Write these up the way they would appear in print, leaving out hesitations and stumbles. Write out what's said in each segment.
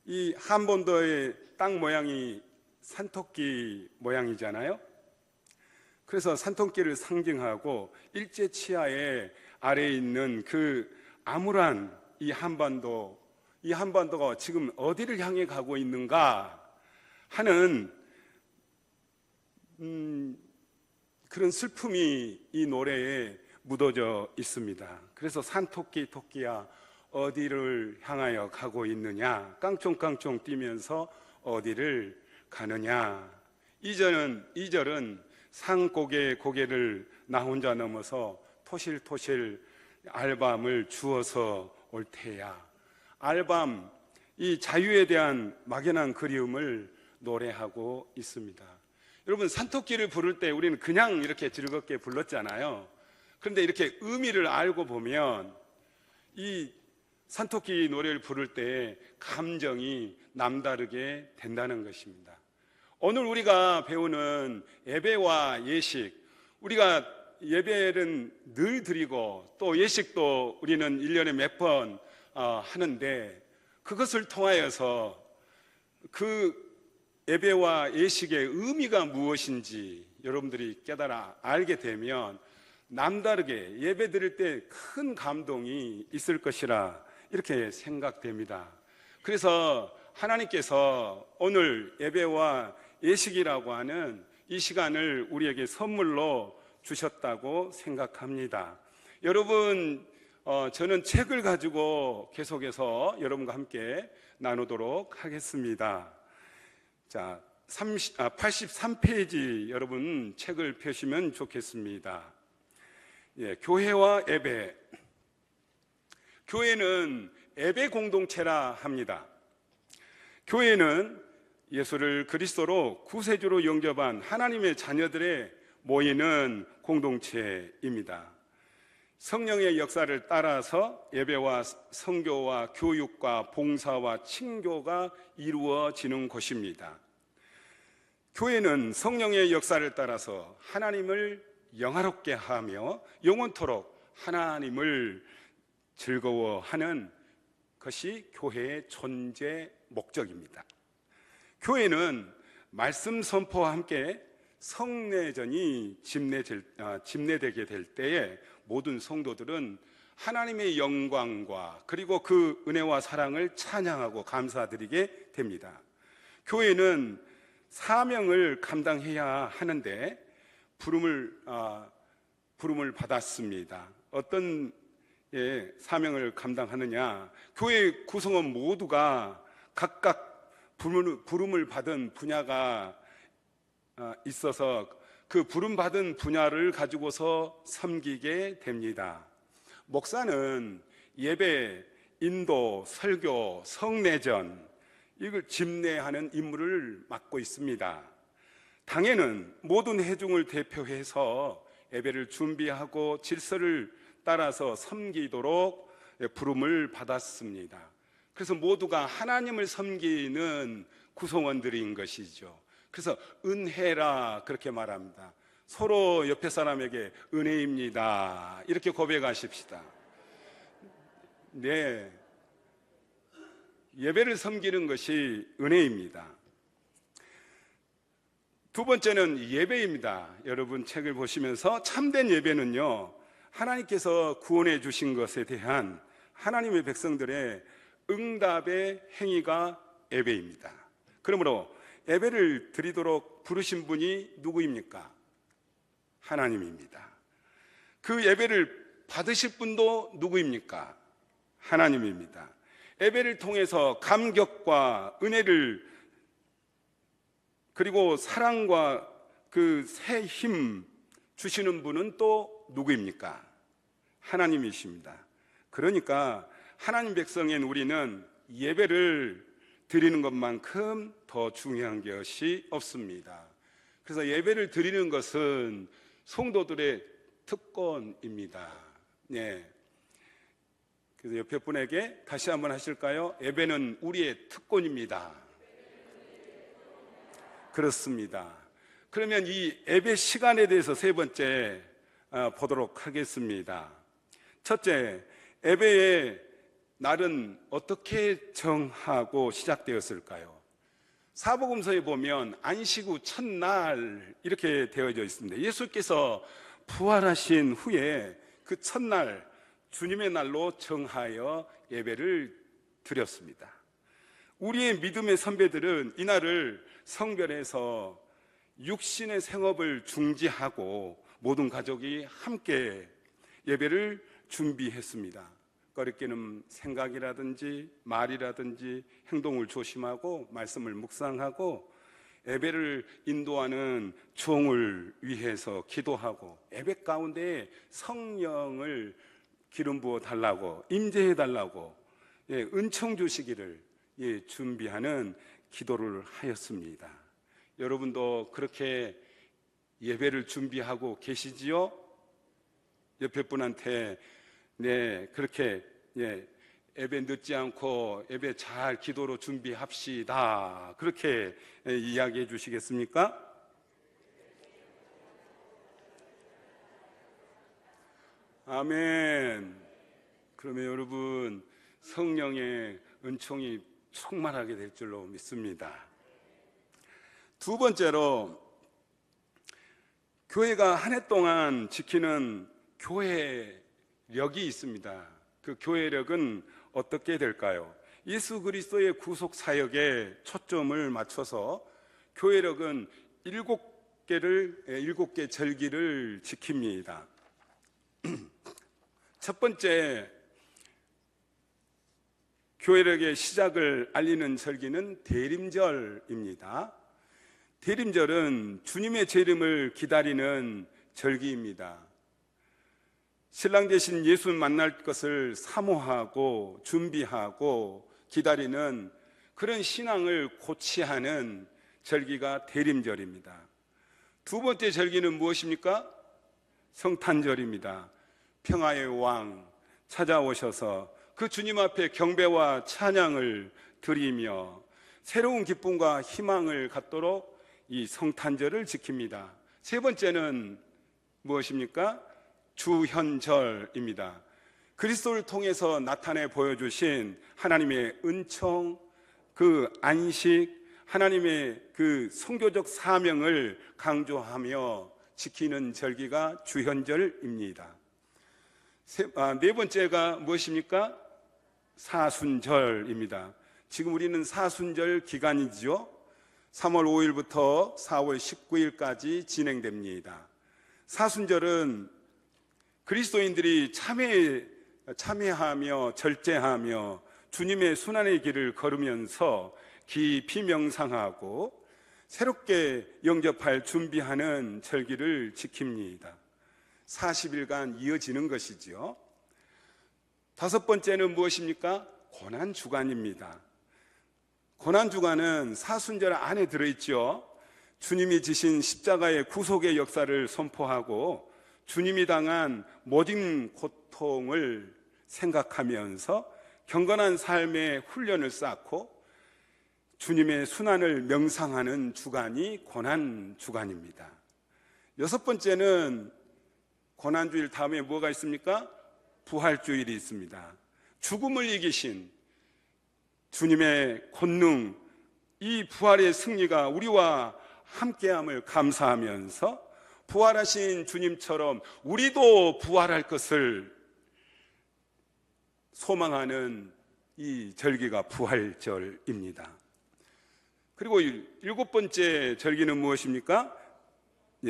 이 한반도의 땅 모양이 산토끼 모양이잖아요. 그래서 산토끼를 상징하고 일제 치하의 아래에 있는 그 암울한 이 한반도가 지금 어디를 향해 가고 있는가 하는 그런 슬픔이 이 노래에 묻어져 있습니다. 그래서 산토끼 토끼야 어디를 향하여 가고 있느냐, 깡총깡총 뛰면서 어디를 가느냐. 2절은 산고개 고개를 나 혼자 넘어서 토실토실 알밤을 주워서 올 테야. 알밤, 이 자유에 대한 막연한 그리움을 노래하고 있습니다. 여러분, 산토끼를 부를 때 우리는 그냥 이렇게 즐겁게 불렀잖아요. 그런데 이렇게 의미를 알고 보면 이 산토끼 노래를 부를 때 감정이 남다르게 된다는 것입니다. 오늘 우리가 배우는 예배와 예식, 우리가 예배는 늘 드리고 또 예식도 우리는 1년에 몇 번 하는데, 그것을 통하여서 그 예배와 예식의 의미가 무엇인지 여러분들이 깨달아 알게 되면 남다르게 예배 드릴 때 큰 감동이 있을 것이라 이렇게 생각됩니다. 그래서 하나님께서 오늘 예배와 예식이라고 하는 이 시간을 우리에게 선물로 주셨다고 생각합니다. 여러분, 저는 책을 가지고 계속해서 여러분과 함께 나누도록 하겠습니다. 자, 83페이지 여러분 책을 펴시면 좋겠습니다. 교회와 예배. 교회는 예배 공동체라 합니다. 교회는 예수를 그리스도로 구세주로 영접한 하나님의 자녀들의 모이는 공동체입니다. 성령의 역사를 따라서 예배와 선교와 교육과 봉사와 친교가 이루어지는 곳입니다. 교회는 성령의 역사를 따라서 하나님을 영화롭게 하며 영원토록 하나님을 즐거워하는 것이 교회의 존재 목적입니다. 교회는 말씀 선포와 함께 성례전이 집례되게 될 때에 모든 성도들은 하나님의 영광과 그리고 그 은혜와 사랑을 찬양하고 감사드리게 됩니다. 교회는 사명을 감당해야 하는데 부름을 받았습니다. 어떤 사명을 감당하느냐? 교회 구성원 모두가 각각 부름을 받은 분야가 있어서 그 부름받은 분야를 가지고서 섬기게 됩니다. 목사는 예배, 인도, 설교, 성례전 이걸 집례하는 임무를 맡고 있습니다. 당회는 모든 회중을 대표해서 예배를 준비하고 질서를 따라서 섬기도록 부름을 받았습니다. 그래서 모두가 하나님을 섬기는 구성원들인 것이죠. 그래서 은혜라 그렇게 말합니다. 서로 옆에 사람에게 은혜입니다 이렇게 고백하십시다. 네, 예배를 섬기는 것이 은혜입니다. 두 번째는 예배입니다. 여러분 책을 보시면서 참된 예배는요, 하나님께서 구원해 주신 것에 대한 하나님의 백성들의 응답의 행위가 예배입니다. 그러므로 예배를 드리도록 부르신 분이 누구입니까? 하나님입니다. 그 예배를 받으실 분도 누구입니까? 하나님입니다. 예배를 통해서 감격과 은혜를 그리고 사랑과 그 새 힘 주시는 분은 또 누구입니까? 하나님이십니다. 그러니까 하나님 백성인 우리는 예배를 드리는 것만큼 더 중요한 것이 없습니다. 그래서 예배를 드리는 것은 성도들의 특권입니다. 네. 그래서 옆에 분에게 다시 한번 하실까요? 예배는 우리의 특권입니다. 그렇습니다. 그러면 이 예배 시간에 대해서 세 번째 보도록 하겠습니다. 첫째, 예배의 날은 어떻게 정하고 시작되었을까요? 사복음서에 보면 안식 후 첫날 이렇게 되어져 있습니다. 예수께서 부활하신 후에 그 첫날 주님의 날로 정하여 예배를 드렸습니다. 우리의 믿음의 선배들은 이날을 성별해서 육신의 생업을 중지하고 모든 가족이 함께 예배를 준비했습니다. 거리끼는 생각이라든지 말이라든지 행동을 조심하고 말씀을 묵상하고 예배를 인도하는 종을 위해서 기도하고 예배 가운데 성령을 기름 부어 달라고 임재해 달라고 은총 주시기를 준비하는 기도를 하였습니다. 여러분도 그렇게 예배를 준비하고 계시지요? 옆에 분한테 그렇게 예배 늦지 않고 예배 잘 기도로 준비합시다. 그렇게 이야기해 주시겠습니까? 아멘. 그러면 여러분 성령의 은총이 충만하게 될 줄로 믿습니다. 두 번째로 교회가 한 해 동안 지키는 교회력이 있습니다. 그 교회력은 어떻게 될까요? 예수 그리스도의 구속 사역에 초점을 맞춰서 교회력은 7개 절기를 지킵니다. 첫 번째 교회력의 시작을 알리는 절기는 대림절입니다. 대림절은 주님의 재림을 기다리는 절기입니다. 신랑 되신 예수 만날 것을 사모하고 준비하고 기다리는 그런 신앙을 고취하는 절기가 대림절입니다. 두 번째 절기는 무엇입니까? 성탄절입니다. 평화의 왕 찾아오셔서 그 주님 앞에 경배와 찬양을 드리며 새로운 기쁨과 희망을 갖도록 이 성탄절을 지킵니다. 세 번째는 무엇입니까? 주현절입니다. 그리스도를 통해서 나타내 보여주신 하나님의 은총, 그 안식, 하나님의 그 선교적 사명을 강조하며 지키는 절기가 주현절입니다. 네 번째가 무엇입니까? 사순절입니다. 지금 우리는 사순절 기간이지요. 3월 5일부터 4월 19일까지 진행됩니다. 사순절은 그리스도인들이 참회하며 절제하며 주님의 순환의 길을 걸으면서 깊이 명상하고 새롭게 영접할 준비하는 절기를 지킵니다. 40일간 이어지는 것이지요. 다섯 번째는 무엇입니까? 고난주간입니다. 고난주간은 사순절 안에 들어있죠. 주님이 지신 십자가의 구속의 역사를 선포하고 주님이 당한 모든 고통을 생각하면서 경건한 삶의 훈련을 쌓고 주님의 순환을 명상하는 주간이 고난주간입니다. 여섯 번째는 고난주일 다음에 뭐가 있습니까? 부활주일이 있습니다. 죽음을 이기신 주님의 권능, 이 부활의 승리가 우리와 함께함을 감사하면서 부활하신 주님처럼 우리도 부활할 것을 소망하는 이 절기가 부활절입니다. 그리고 일곱 번째 절기는 무엇입니까?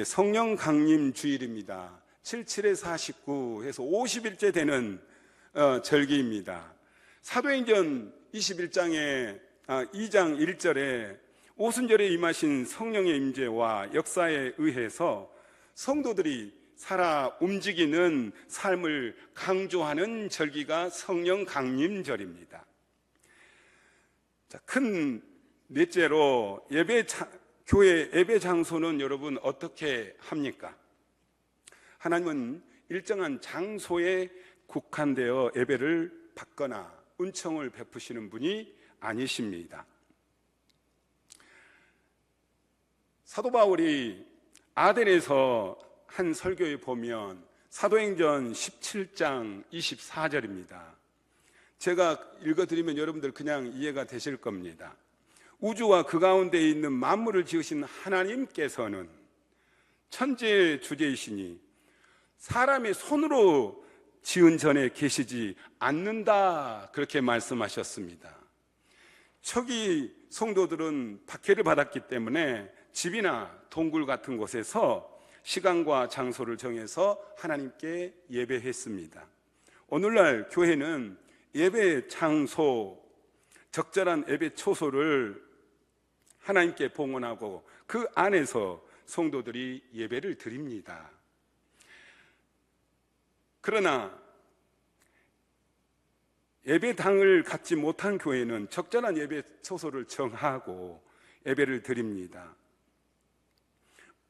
성령 강림 주일입니다. 77에 49 해서 50일째 되는 절기입니다. 사도행전 21장에 2장 1절에 오순절에 임하신 성령의 임재와 역사에 의해서 성도들이 살아 움직이는 삶을 강조하는 절기가 성령 강림절입니다. 큰 넷째로 교회 예배 장소는 여러분 어떻게 합니까? 하나님은 일정한 장소에 국한되어 예배를 받거나 은총을 베푸시는 분이 아니십니다. 사도 바울이 아덴에서 한 설교에 보면 사도행전 17장 24절입니다. 제가 읽어드리면 여러분들 그냥 이해가 되실 겁니다. 우주와 그 가운데 있는 만물을 지으신 하나님께서는 천지의 주제이시니 사람의 손으로 지은 전에 계시지 않는다, 그렇게 말씀하셨습니다. 초기 성도들은 박해를 받았기 때문에 집이나 동굴 같은 곳에서 시간과 장소를 정해서 하나님께 예배했습니다. 오늘날 교회는 예배 장소, 적절한 예배 초소를 하나님께 봉헌하고 그 안에서 성도들이 예배를 드립니다. 그러나 예배당을 갖지 못한 교회는 적절한 예배 초소를 정하고 예배를 드립니다.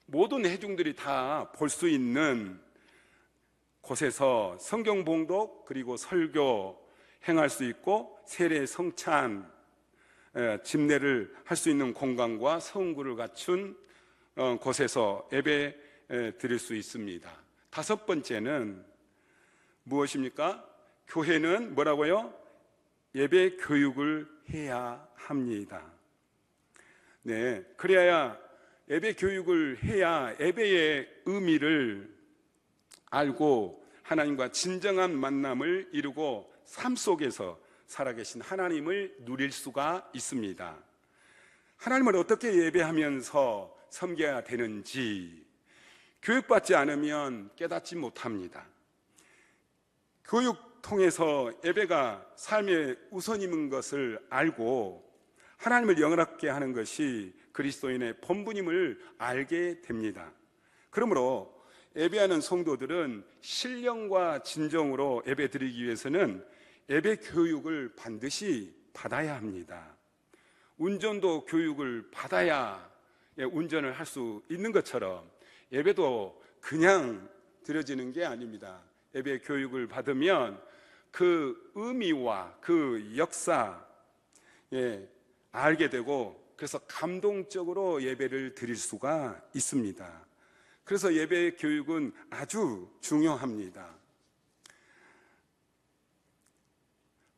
모든 회중들이 다 볼 수 있는 곳에서 성경 봉독 그리고 설교 행할 수 있고 세례 성찬 집례를 할 수 있는 공간과 성구를 갖춘 곳에서 예배 드릴 수 있습니다. 다섯 번째는 무엇입니까? 교회는 뭐라고요? 예배 교육을 해야 합니다. 네, 그래야 예배 교육을 해야 예배의 의미를 알고 하나님과 진정한 만남을 이루고 삶 속에서 살아계신 하나님을 누릴 수가 있습니다. 하나님을 어떻게 예배하면서 섬겨야 되는지 교육받지 않으면 깨닫지 못합니다. 교육 통해서 예배가 삶의 우선임인 것을 알고 하나님을 영원하게 하는 것이 그리스도인의 본분임을 알게 됩니다. 그러므로 예배하는 성도들은 신령과 진정으로 예배 드리기 위해서는 예배 교육을 반드시 받아야 합니다. 운전도 교육을 받아야 운전을 할 수 있는 것처럼 예배도 그냥 드려지는 게 아닙니다. 예배 교육을 받으면 그 의미와 그 역사 알게 되고 그래서 감동적으로 예배를 드릴 수가 있습니다. 그래서 예배 교육은 아주 중요합니다.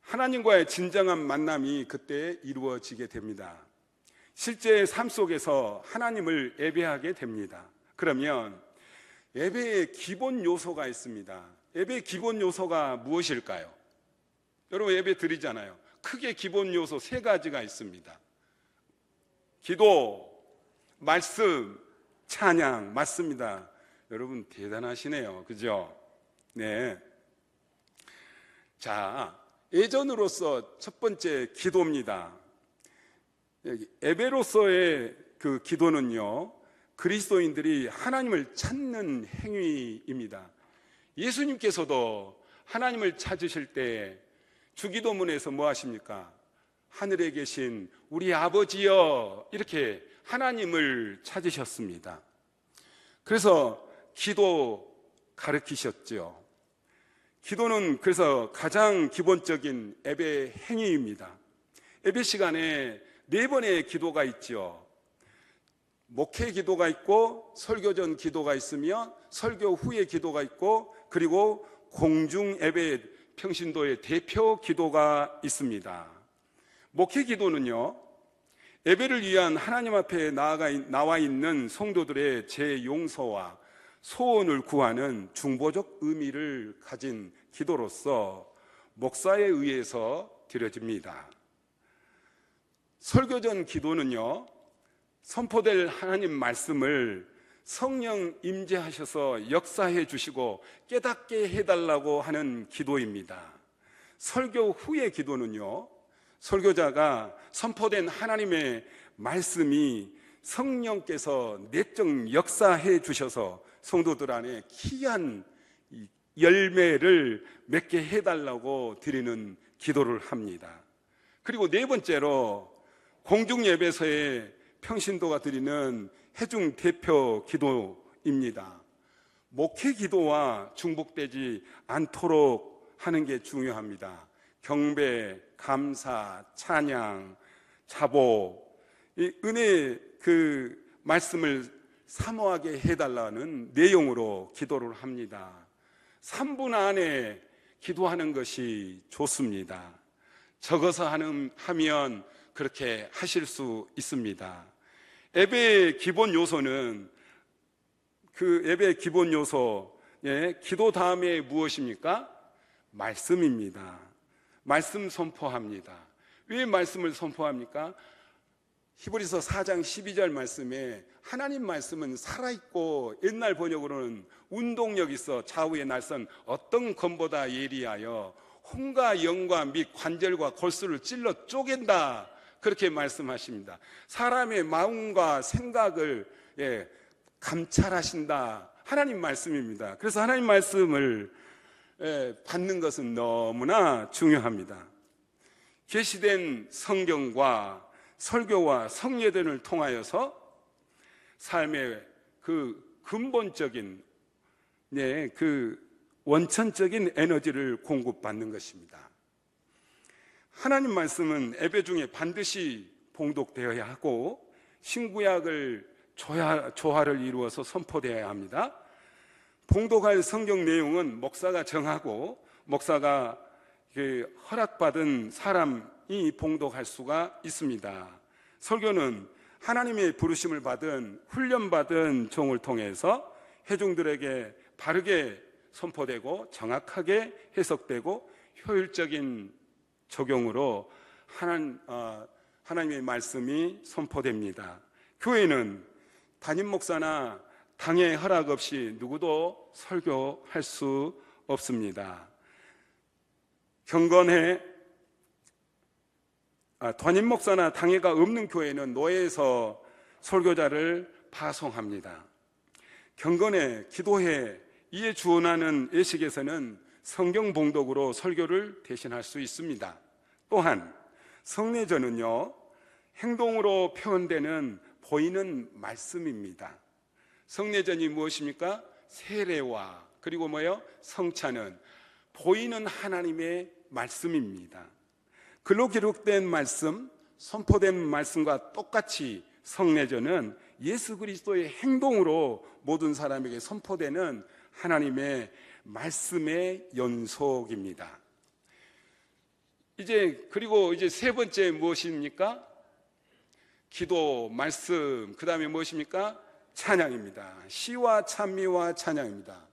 하나님과의 진정한 만남이 그때 이루어지게 됩니다. 실제 삶 속에서 하나님을 예배하게 됩니다. 그러면 예배의 기본 요소가 있습니다. 예배의 기본 요소가 무엇일까요? 여러분 예배 드리잖아요. 크게 기본 요소 세 가지가 있습니다. 기도, 말씀, 찬양. 맞습니다. 여러분 대단하시네요. 그죠? 네. 자, 예전으로서 첫 번째 기도입니다. 예배로서의 그 기도는요, 그리스도인들이 하나님을 찾는 행위입니다. 예수님께서도 하나님을 찾으실 때 주기도문에서 뭐 하십니까? 하늘에 계신 우리 아버지여, 이렇게 하나님을 찾으셨습니다. 그래서 기도 가르치셨죠. 기도는 그래서 가장 기본적인 예배 행위입니다. 예배 시간에 네 번의 기도가 있죠. 목회 기도가 있고 설교 전 기도가 있으며 설교 후에 기도가 있고 그리고 공중 예배 평신도의 대표 기도가 있습니다. 목회 기도는요, 예배를 위한 하나님 앞에 나와 있는 성도들의 죄 용서와 소원을 구하는 중보적 의미를 가진 기도로서 목사에 의해서 드려집니다. 설교 전 기도는요, 선포될 하나님 말씀을 성령 임재하셔서 역사해 주시고 깨닫게 해달라고 하는 기도입니다. 설교 후의 기도는요, 설교자가 선포된 하나님의 말씀이 성령께서 내적 역사해 주셔서 성도들 안에 귀한 열매를 맺게 해달라고 드리는 기도를 합니다. 그리고 네 번째로 공중예배소의 평신도가 드리는 회중 대표 기도입니다. 목회 기도와 중복되지 않도록 하는 게 중요합니다. 경배, 감사, 찬양, 자보, 이 은혜의 그 말씀을 사모하게 해달라는 내용으로 기도를 합니다. 3분 안에 기도하는 것이 좋습니다. 적어서 하면 그렇게 하실 수 있습니다. 예배의 기본 요소는 그 예배의 기본 요소, 기도 다음에 무엇입니까? 말씀입니다. 말씀 선포합니다. 왜 말씀을 선포합니까? 히브리서 4장 12절 말씀에 하나님 말씀은 살아있고 옛날 번역으로는 운동력 있어 좌우의 날선 어떤 검보다 예리하여 혼과 영과 및 관절과 골수를 찔러 쪼갠다, 그렇게 말씀하십니다. 사람의 마음과 생각을 감찰하신다, 하나님 말씀입니다. 그래서 하나님 말씀을 받는 것은 너무나 중요합니다. 계시된 성경과 설교와 성례들을 통하여서 삶의 그 근본적인 그 원천적인 에너지를 공급받는 것입니다. 하나님 말씀은 예배 중에 반드시 봉독되어야 하고 신구약을 조화를 이루어서 선포되어야 합니다. 봉독할 성경 내용은 목사가 정하고 목사가 허락받은 사람이 봉독할 수가 있습니다. 설교는 하나님의 부르심을 받은 훈련받은 종을 통해서 회중들에게 바르게 선포되고 정확하게 해석되고 효율적인 적용으로 하나님의 말씀이 선포됩니다. 교회는 담임 목사나 당의 허락 없이 누구도 설교할 수 없습니다. 경건해 담임 목사나 당회가 없는 교회는 노예에서 설교자를 파송합니다. 경건해, 기도해, 이에 주원하는 예식에서는 성경 봉독으로 설교를 대신할 수 있습니다. 또한 성례전은요, 행동으로 표현되는 보이는 말씀입니다. 성례전이 무엇입니까? 세례와 그리고 성찬은 보이는 하나님의 말씀입니다. 글로 기록된 말씀, 선포된 말씀과 똑같이 성례전은 예수 그리스도의 행동으로 모든 사람에게 선포되는 하나님의 말씀의 연속입니다. 그리고 세 번째 무엇입니까? 기도, 말씀, 그 다음에 무엇입니까? 찬양입니다. 시와 찬미와 찬양입니다.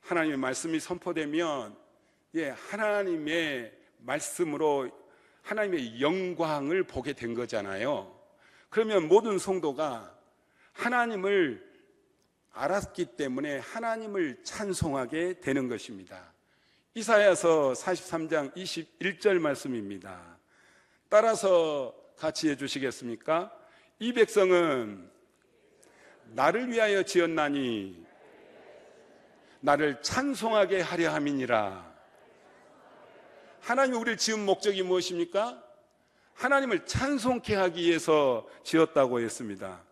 하나님의 말씀이 선포되면 하나님의 말씀으로 하나님의 영광을 보게 된 거잖아요. 그러면 모든 성도가 하나님을 알았기 때문에 하나님을 찬송하게 되는 것입니다. 이사야서 43장 21절 말씀입니다. 따라서 같이 해주시겠습니까? 이 백성은 나를 위하여 지었나니 나를 찬송하게 하려 함이니라. 하나님이 우리를 지은 목적이 무엇입니까? 하나님을 찬송케 하기 위해서 지었다고 했습니다.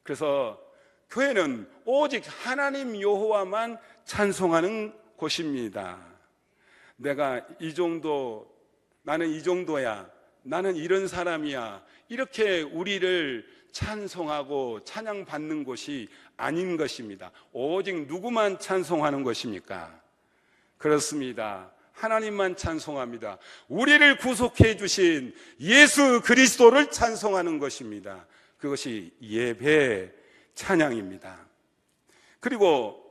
그래서 교회는 오직 하나님 여호와만 찬송하는 곳입니다. 내가 나는 이 정도야, 나는 이런 사람이야, 이렇게 우리를 찬송하고 찬양받는 곳이 아닌 것입니다. 오직 누구만 찬송하는 것입니까? 그렇습니다. 하나님만 찬송합니다. 우리를 구속해 주신 예수 그리스도를 찬송하는 것입니다. 그것이 예배 찬양입니다. 그리고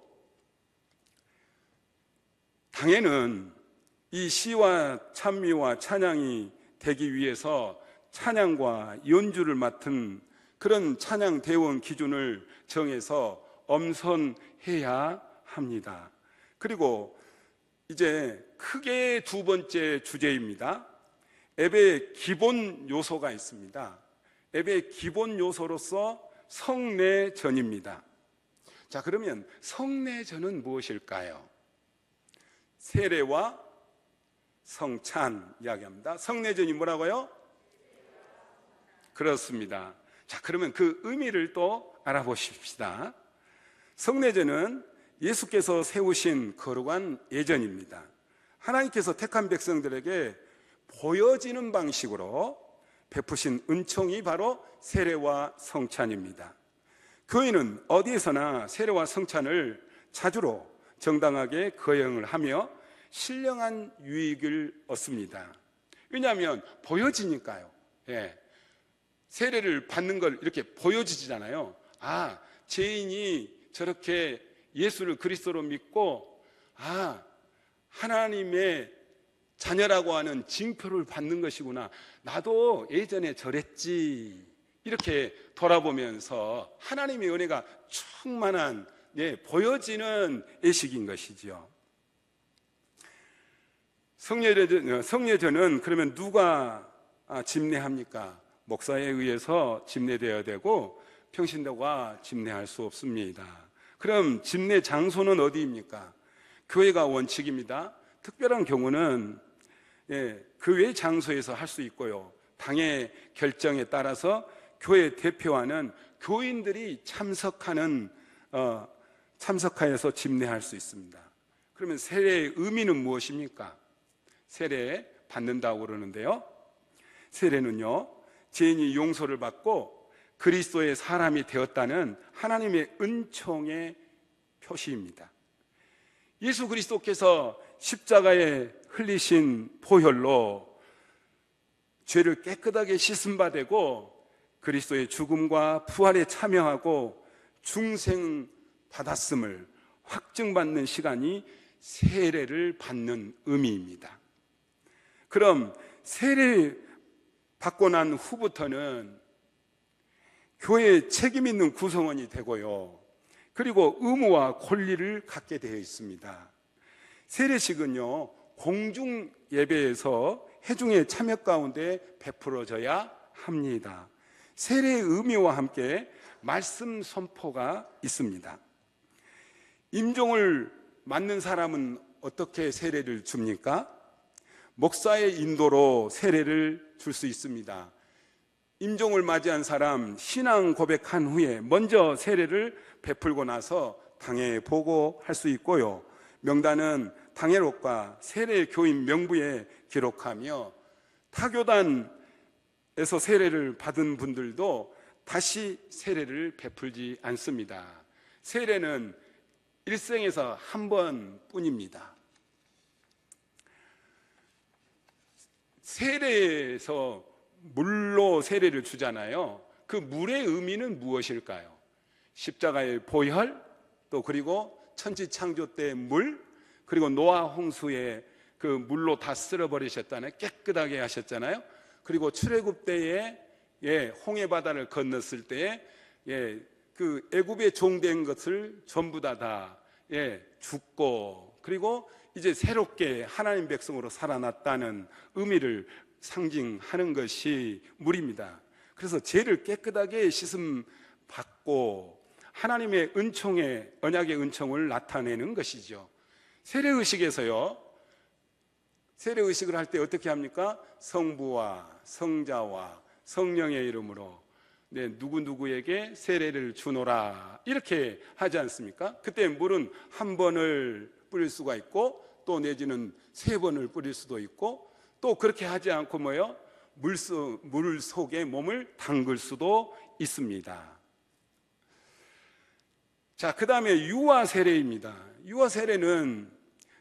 당에는 이 시와 찬미와 찬양이 되기 위해서 찬양과 연주를 맡은 그런 찬양 대원 기준을 정해서 엄선해야 합니다. 그리고 이제 크게 두 번째 주제입니다. 예배의 기본 요소가 있습니다. 예배의 기본 요소로서 성례전입니다. 자, 그러면 성례전은 무엇일까요? 세례와 성찬 이야기합니다. 성례전이 뭐라고요? 그렇습니다. 자, 그러면 그 의미를 또 알아보십시다. 성례전은 예수께서 세우신 거룩한 예전입니다. 하나님께서 택한 백성들에게 보여지는 방식으로 베푸신 은총이 바로 세례와 성찬입니다. 교회는 어디에서나 세례와 성찬을 자주로 정당하게 거행을 하며 신령한 유익을 얻습니다. 왜냐하면 보여지니까요. 예. 세례를 받는 걸 이렇게 보여지잖아요. 아, 죄인이 저렇게 예수를 그리스도로 믿고 하나님의 자녀라고 하는 징표를 받는 것이구나. 나도 예전에 저랬지. 이렇게 돌아보면서 하나님의 은혜가 충만한 보여지는 예식인 것이지요. 성례제는 그러면 누가 집례합니까? 목사에 의해서 집례되어야 되고 평신도가 집례할 수 없습니다. 그럼 집례 장소는 어디입니까? 교회가 원칙입니다. 특별한 경우는 그 외 장소에서 할 수 있고요. 당의 결정에 따라서 교회 대표하는 교인들이 참석하여서 집례할 수 있습니다. 그러면 세례의 의미는 무엇입니까? 세례 받는다고 그러는데요. 세례는요, 죄인이 용서를 받고 그리스도의 사람이 되었다는 하나님의 은총의 표시입니다. 예수 그리스도께서 십자가에 흘리신 보혈로 죄를 깨끗하게 씻음 바 되고 그리스도의 죽음과 부활에 참여하고 중생 받았음을 확증받는 시간이 세례를 받는 의미입니다. 그럼 세례 받고 난 후부터는 교회에 책임 있는 구성원이 되고요. 그리고 의무와 권리를 갖게 되어 있습니다. 세례식은요, 공중 예배에서 회중의 참여 가운데 베풀어져야 합니다. 세례의 의미와 함께 말씀 선포가 있습니다. 임종을 맡는 사람은 어떻게 세례를 줍니까? 목사의 인도로 세례를 줄 수 있습니다. 임종을 맞이한 사람 신앙 고백한 후에 먼저 세례를 베풀고 나서 당에 보고할 수 있고요. 명단은 당회록과 세례 교인 명부에 기록하며 타교단에서 세례를 받은 분들도 다시 세례를 베풀지 않습니다. 세례는 일생에서 한 번뿐입니다. 세례에서 물로 세례를 주잖아요. 그 물의 의미는 무엇일까요? 십자가의 보혈, 또 그리고 천지창조 때의 물, 그리고 노아 홍수에 그 물로 다 쓸어버리셨잖아요. 깨끗하게 하셨잖아요. 그리고 출애굽 때에 홍해 바다를 건넜을 때에 그 애굽에 종된 것을 전부 다 죽고, 그리고 이제 새롭게 하나님 백성으로 살아났다는 의미를 상징하는 것이 물입니다. 그래서 죄를 깨끗하게 씻음 받고 하나님의 은총의 언약의 은총을 나타내는 것이죠. 세례의식에서요, 세례의식을 할 때 어떻게 합니까? 성부와 성자와 성령의 이름으로 누구누구에게 세례를 주노라, 이렇게 하지 않습니까? 그때 물은 한 번을 뿌릴 수가 있고, 또 내지는 3번을 뿌릴 수도 있고, 또 그렇게 하지 않고 물 속에 몸을 담글 수도 있습니다. 자, 그 다음에 유아 세례입니다. 유아 세례는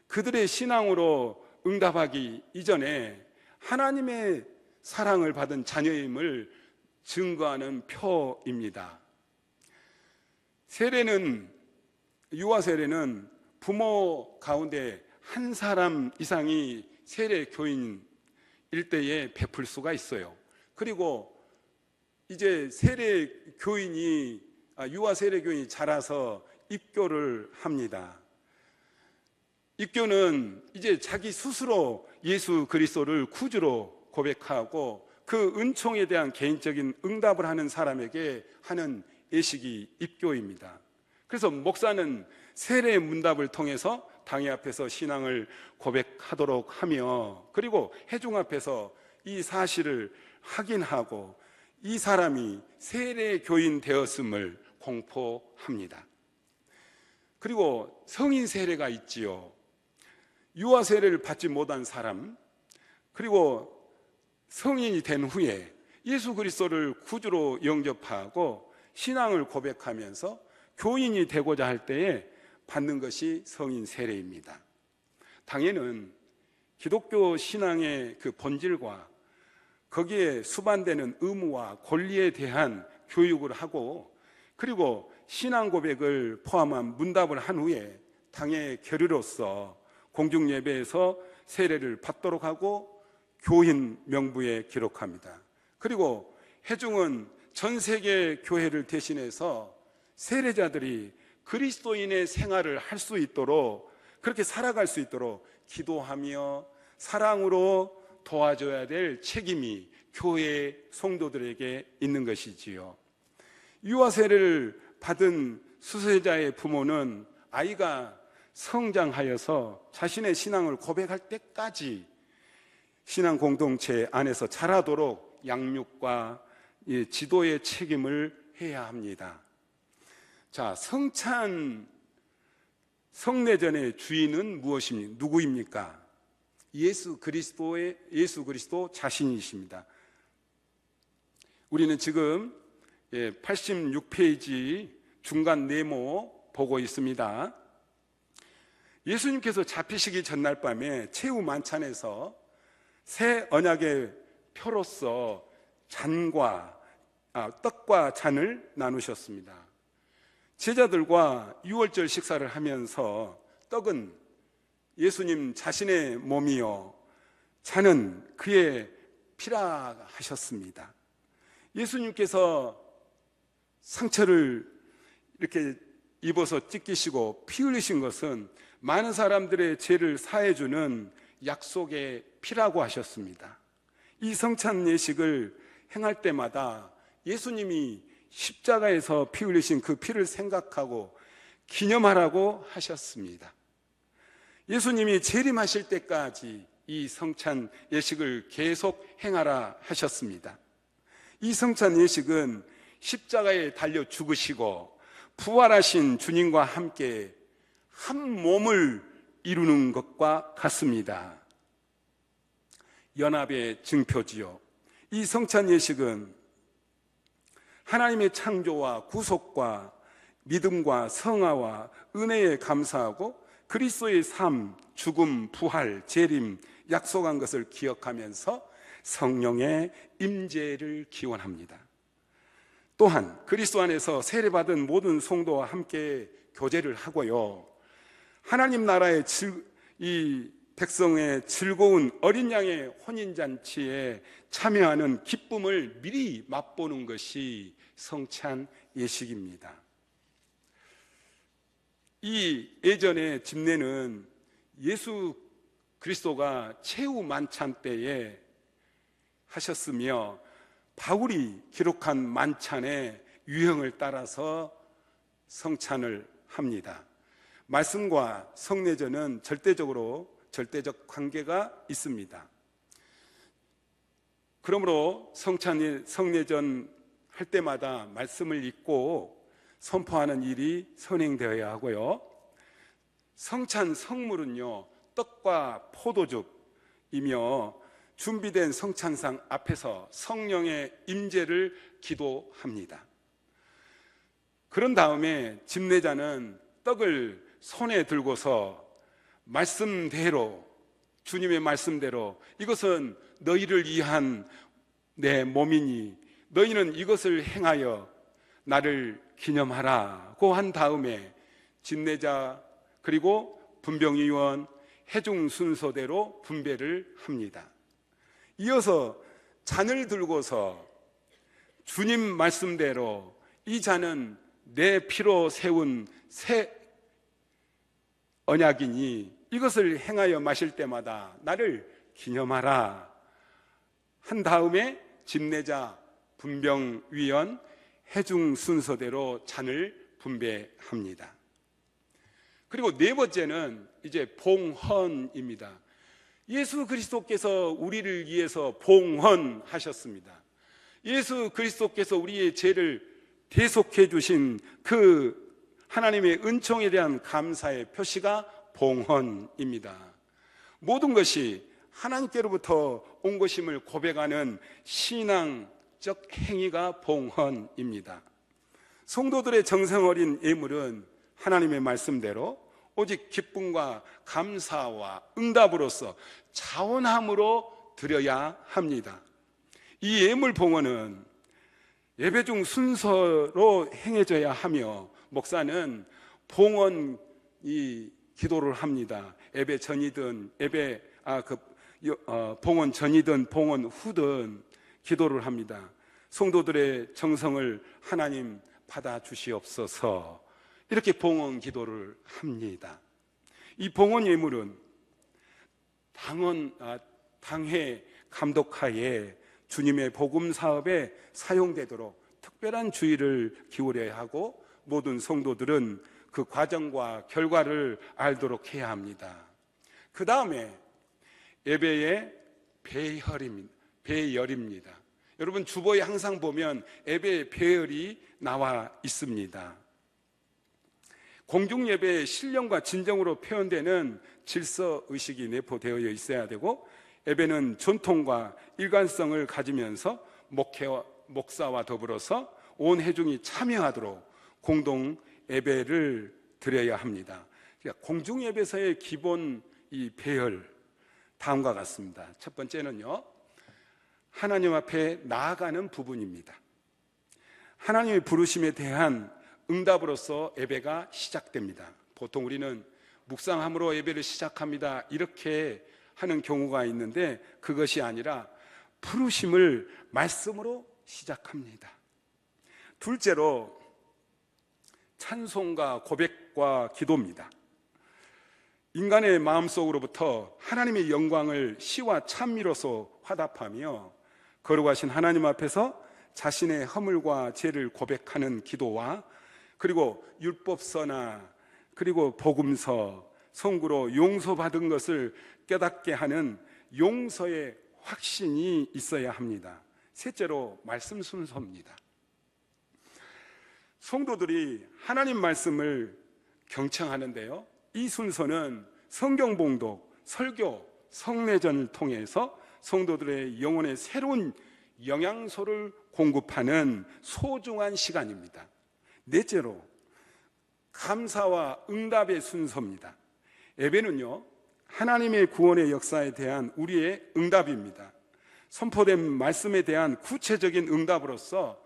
그들의 신앙으로 응답하기 이전에 하나님의 사랑을 받은 자녀임을 증거하는 표입니다. 유아 세례는 부모 가운데 한 사람 이상이 세례 교인일 때에 베풀 수가 있어요. 그리고 이제 유아 세례 교인이 자라서 입교를 합니다. 입교는 이제 자기 스스로 예수 그리스도를 구주로 고백하고 그 은총에 대한 개인적인 응답을 하는 사람에게 하는 예식이 입교입니다. 그래서 목사는 세례 문답을 통해서 당회 앞에서 신앙을 고백하도록 하며, 그리고 회중 앞에서 이 사실을 확인하고 이 사람이 세례 교인 되었음을 공포합니다. 그리고 성인 세례가 있지요. 유아 세례를 받지 못한 사람, 그리고 성인이 된 후에 예수 그리스도를 구주로 영접하고 신앙을 고백하면서 교인이 되고자 할 때에 받는 것이 성인 세례입니다. 당에는 기독교 신앙의 그 본질과 거기에 수반되는 의무와 권리에 대한 교육을 하고, 그리고 신앙 고백을 포함한 문답을 한 후에 당의 결의로서 공중예배에서 세례를 받도록 하고 교인 명부에 기록합니다. 그리고 회중은 전 세계 교회를 대신해서 세례자들이 그리스도인의 생활을 할 수 있도록, 그렇게 살아갈 수 있도록 기도하며 사랑으로 도와줘야 될 책임이 교회 성도들에게 있는 것이지요. 유아 세례를 받은 수세자의 부모는 아이가 성장하여서 자신의 신앙을 고백할 때까지 신앙 공동체 안에서 자라도록 양육과 지도의 책임을 해야 합니다. 자, 성찬 성례전의 주인은 무엇입니까? 누구입니까? 예수 그리스도 자신이십니다. 우리는 지금 86페이지 중간 네모 보고 있습니다. 예수님께서 잡히시기 전날 밤에 최후 만찬에서 새 언약의 표로서 떡과 잔을 나누셨습니다. 제자들과 유월절 식사를 하면서 떡은 예수님 자신의 몸이요 잔은 그의 피라 하셨습니다. 예수님께서 상처를 이렇게 입어서 찢기시고 피 흘리신 것은 많은 사람들의 죄를 사해주는 약속의 피라고 하셨습니다. 이 성찬 예식을 행할 때마다 예수님이 십자가에서 피 흘리신 그 피를 생각하고 기념하라고 하셨습니다. 예수님이 재림하실 때까지 이 성찬 예식을 계속 행하라 하셨습니다. 이 성찬 예식은 십자가에 달려 죽으시고 부활하신 주님과 함께 한 몸을 이루는 것과 같습니다. 연합의 증표지요. 이 성찬 예식은 하나님의 창조와 구속과 믿음과 성화와 은혜에 감사하고 그리스도의 삶, 죽음, 부활, 재림, 약속한 것을 기억하면서 성령의 임재를 기원합니다. 또한 그리스도 안에서 세례받은 모든 성도와 함께 교제를 하고요, 하나님 나라의 이 백성의 즐거운 어린 양의 혼인잔치에 참여하는 기쁨을 미리 맛보는 것이 성찬 예식입니다. 이 예전의 집례는 예수 그리스도가 최후 만찬 때에 하셨으며 바울이 기록한 만찬의 유형을 따라서 성찬을 합니다. 말씀과 성례전은 절대적 관계가 있습니다. 그러므로 성례전 할 때마다 말씀을 읽고 선포하는 일이 선행되어야 하고요, 성찬 성물은요 떡과 포도즙이며 준비된 성찬상 앞에서 성령의 임재를 기도합니다. 그런 다음에 집례자는 떡을 손에 들고서 말씀대로, 주님의 말씀대로 이것은 너희를 위한 내 몸이니 너희는 이것을 행하여 나를 기념하라고 한 다음에 집례자 그리고 분병위원, 회중 순서대로 분배를 합니다. 이어서 잔을 들고서 주님 말씀대로 이 잔은 내 피로 세운 새 언약이니 이것을 행하여 마실 때마다 나를 기념하라 한 다음에 집례자, 분병위원, 회중 순서대로 잔을 분배합니다. 그리고 네 번째는 이제 봉헌입니다. 예수 그리스도께서 우리를 위해서 봉헌하셨습니다. 예수 그리스도께서 우리의 죄를 대속해 주신 그 하나님의 은총에 대한 감사의 표시가 봉헌입니다. 모든 것이 하나님께로부터 온 것임을 고백하는 신앙적 행위가 봉헌입니다. 성도들의 정성 어린 예물은 하나님의 말씀대로 오직 기쁨과 감사와 응답으로서 자원함으로 드려야 합니다. 이 예물 봉헌은 예배 중 순서로 행해져야 하며, 목사는 봉헌 기도를 합니다. 예배 전이든 봉헌 전이든 봉헌 후든 기도를 합니다. 성도들의 정성을 하나님 받아 주시옵소서, 이렇게 봉헌 기도를 합니다. 이 봉헌 예물은 당회 감독하에 주님의 복음 사업에 사용되도록 특별한 주의를 기울여야 하고, 모든 성도들은 그 과정과 결과를 알도록 해야 합니다. 그 다음에 예배의 배열입니다. 여러분, 주보에 항상 보면 예배의 배열이 나와 있습니다. 공중예배의 신령과 진정으로 표현되는 질서의식이 내포되어 있어야 되고, 예배는 전통과 일관성을 가지면서 목사와 더불어서 온 회중이 참여하도록 공동 예배를 드려야 합니다. 그러니까 공중예배에서의 기본 이 배열, 다음과 같습니다. 첫 번째는요, 하나님 앞에 나아가는 부분입니다. 하나님의 부르심에 대한 응답으로서 예배가 시작됩니다. 보통 우리는 묵상함으로 예배를 시작합니다, 이렇게 하는 경우가 있는데, 그것이 아니라 부르심을 말씀으로 시작합니다. 둘째로 찬송과 고백과 기도입니다. 인간의 마음속으로부터 하나님의 영광을 시와 찬미로서 화답하며 거룩하신 하나님 앞에서 자신의 허물과 죄를 고백하는 기도와, 그리고 율법서나 그리고 복음서, 성구로 용서받은 것을 깨닫게 하는 용서의 확신이 있어야 합니다. 셋째로 말씀 순서입니다. 성도들이 하나님 말씀을 경청하는데요, 이 순서는 성경 봉독, 설교, 성례전을 통해서 성도들의 영혼에 새로운 영양소를 공급하는 소중한 시간입니다. 넷째로 감사와 응답의 순서입니다. 예배는요, 하나님의 구원의 역사에 대한 우리의 응답입니다. 선포된 말씀에 대한 구체적인 응답으로서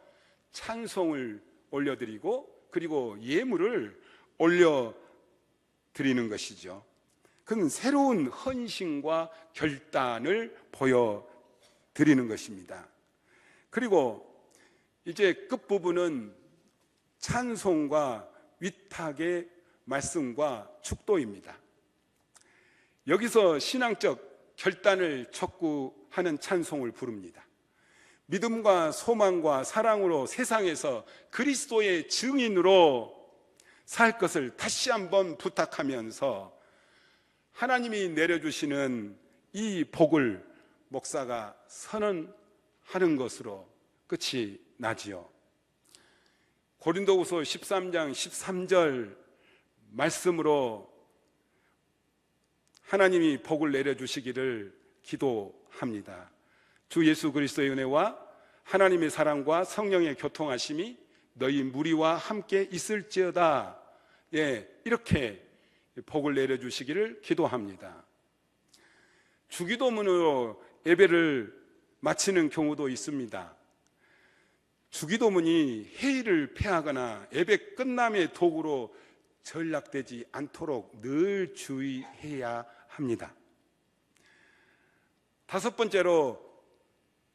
찬송을 올려드리고, 그리고 예물을 올려드리는 것이죠. 그건 새로운 헌신과 결단을 보여드리는 것입니다. 그리고 이제 끝부분은 찬송과 위탁의 말씀과 축도입니다. 여기서 신앙적 결단을 촉구하는 찬송을 부릅니다. 믿음과 소망과 사랑으로 세상에서 그리스도의 증인으로 살 것을 다시 한번 부탁하면서 하나님이 내려주시는 이 복을 목사가 선언하는 것으로 끝이 나지요. 고린도후서 13장 13절 말씀으로 하나님이 복을 내려주시기를 기도합니다. 주 예수 그리스도의 은혜와 하나님의 사랑과 성령의 교통하심이 너희 무리와 함께 있을지어다. 이렇게 복을 내려주시기를 기도합니다. 주기도문으로 예배를 마치는 경우도 있습니다. 주기도문이 회의를 패하거나 예배 끝남의 도구로 전락되지 않도록 늘 주의해야 합니다. 다섯 번째로,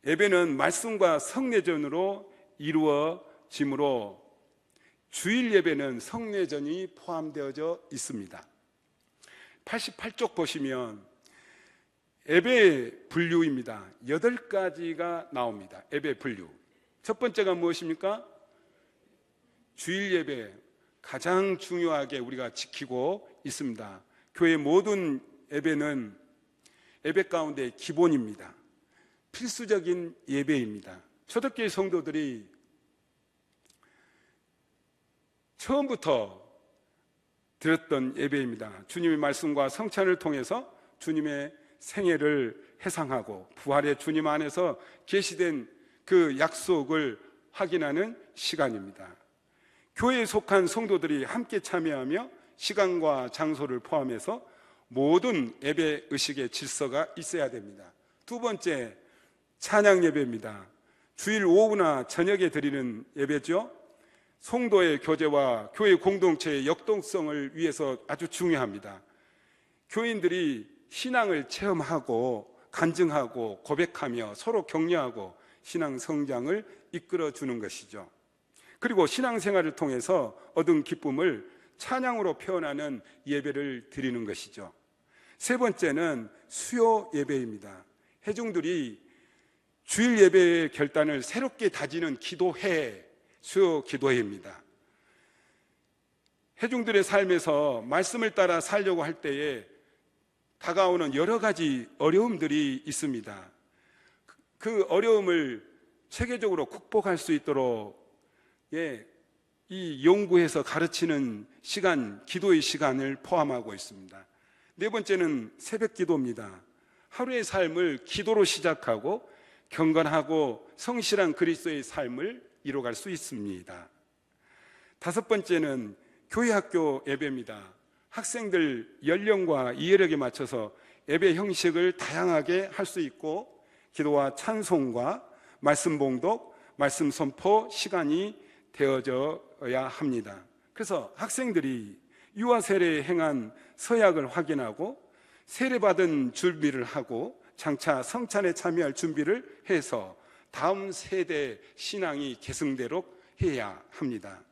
예배는 말씀과 성례전으로 이루어지므로 주일 예배는 성례전이 포함되어져 있습니다. 88쪽 보시면 예배 분류입니다. 8가지가 나옵니다. 예배 분류. 첫 번째가 무엇입니까? 주일 예배, 가장 중요하게 우리가 지키고 있습니다. 교회 모든 예배는 예배 가운데 기본입니다. 필수적인 예배입니다. 초대교회 성도들이 처음부터 드렸던 예배입니다. 주님의 말씀과 성찬을 통해서 주님의 생애를 회상하고 부활의 주님 안에서 계시된 그 약속을 확인하는 시간입니다. 교회에 속한 성도들이 함께 참여하며 시간과 장소를 포함해서 모든 예배 의식의 질서가 있어야 됩니다. 두 번째, 찬양 예배입니다. 주일 오후나 저녁에 드리는 예배죠. 성도의 교제와 교회 공동체의 역동성을 위해서 아주 중요합니다. 교인들이 신앙을 체험하고 간증하고 고백하며 서로 격려하고 신앙 성장을 이끌어 주는 것이죠. 그리고 신앙생활을 통해서 얻은 기쁨을 찬양으로 표현하는 예배를 드리는 것이죠. 세 번째는 수요 예배입니다. 회중들이 주일 예배의 결단을 새롭게 다지는 기도회, 수요 기도회입니다. 회중들의 삶에서 말씀을 따라 살려고 할 때에 다가오는 여러 가지 어려움들이 있습니다. 그 어려움을 체계적으로 극복할 수 있도록 이 연구해서 가르치는 시간, 기도의 시간을 포함하고 있습니다. 네 번째는 새벽 기도입니다. 하루의 삶을 기도로 시작하고 경건하고 성실한 그리스도의 삶을 이뤄갈 수 있습니다. 다섯 번째는 교회 학교 예배입니다. 학생들 연령과 이해력에 맞춰서 예배 형식을 다양하게 할 수 있고 기도와 찬송과 말씀 봉독, 말씀 선포 시간이 되어져야 합니다. 그래서 학생들이 유아 세례에 행한 서약을 확인하고 세례받은 준비를 하고 장차 성찬에 참여할 준비를 해서 다음 세대 신앙이 계승되도록 해야 합니다.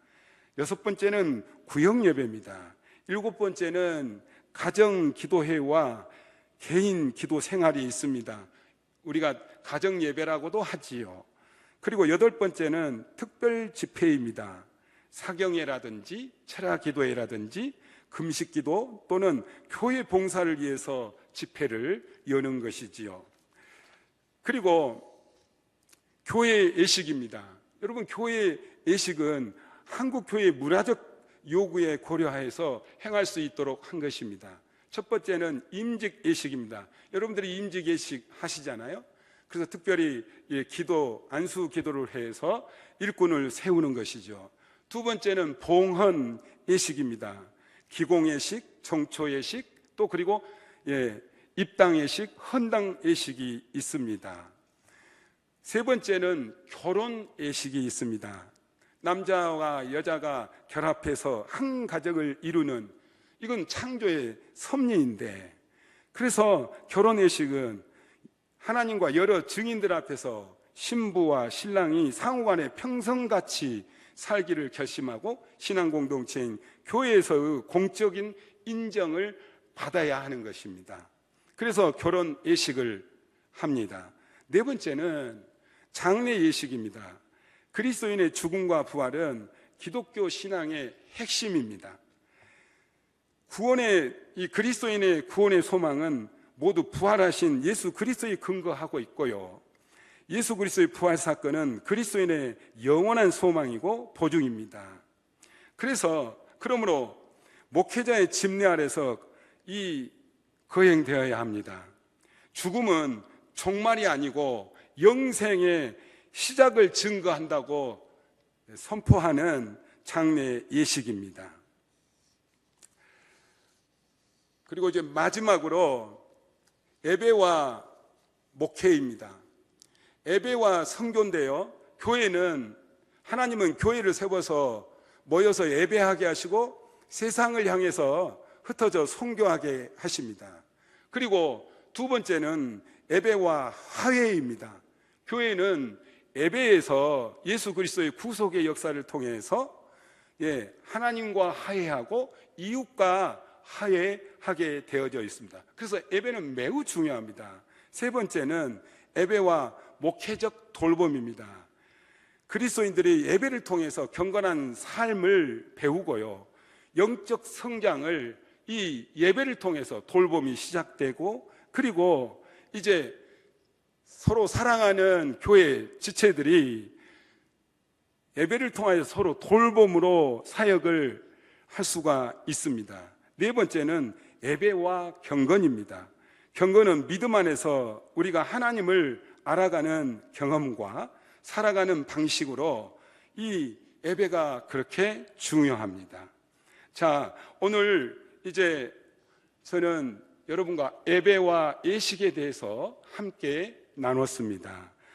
여섯 번째는 구역 예배입니다. 일곱 번째는 가정 기도회와 개인 기도 생활이 있습니다. 우리가 가정 예배라고도 하지요. 그리고 여덟 번째는 특별 집회입니다. 사경회라든지 철야 기도회라든지 금식 기도 또는 교회 봉사를 위해서 집회를 여는 것이지요. 그리고 교회 예식입니다. 여러분, 교회 예식은 한국 교회의 문화적 요구에 고려해서 행할 수 있도록 한 것입니다. 첫 번째는 임직 예식입니다. 여러분들이 임직 예식 하시잖아요. 그래서 특별히 기도, 안수 기도를 해서 일꾼을 세우는 것이죠. 두 번째는 봉헌 예식입니다. 기공 예식, 정초 예식, 또 그리고 입당 예식, 헌당 예식이 있습니다. 세 번째는 결혼 예식이 있습니다. 남자와 여자가 결합해서 한 가정을 이루는, 이건 창조의 섭리인데, 그래서 결혼 예식은 하나님과 여러 증인들 앞에서 신부와 신랑이 상호간에 평생같이 살기를 결심하고 신앙 공동체인 교회에서의 공적인 인정을 받아야 하는 것입니다. 그래서 결혼 예식을 합니다. 네 번째는 장례 예식입니다. 그리스도인의 죽음과 부활은 기독교 신앙의 핵심입니다. 이 그리스도인의 구원의 소망은 모두 부활하신 예수 그리스도에 근거하고 있고요. 예수 그리스도의 부활 사건은 그리스도인의 영원한 소망이고 보증입니다. 그러므로 목회자의 집례 아래서 거행되어야 합니다. 죽음은 종말이 아니고 영생의 시작을 증거한다고 선포하는 장례 예식입니다. 그리고 이제 마지막으로 예배와 목회입니다. 예배와 선교인데요, 하나님은 교회를 세워서 모여서 예배하게 하시고 세상을 향해서 흩어져 선교하게 하십니다. 그리고 두 번째는 예배와 화해입니다. 교회는 예배에서 예수 그리스도의 구속의 역사를 통해서 하나님과 화해하고 이웃과 화해하게 되어져 있습니다. 그래서 예배는 매우 중요합니다. 세 번째는 예배와 목회적 돌봄입니다. 그리스도인들이 예배를 통해서 경건한 삶을 배우고요, 영적 성장을 이 예배를 통해서 돌봄이 시작되고, 그리고 이제 서로 사랑하는 교회 지체들이 예배를 통하여 서로 돌봄으로 사역을 할 수가 있습니다. 네 번째는 예배와 경건입니다. 경건은 믿음 안에서 우리가 하나님을 알아가는 경험과 살아가는 방식으로 이 예배가 그렇게 중요합니다. 자, 오늘 이제 저는 여러분과 예배와 예식에 대해서 함께 나눴습니다.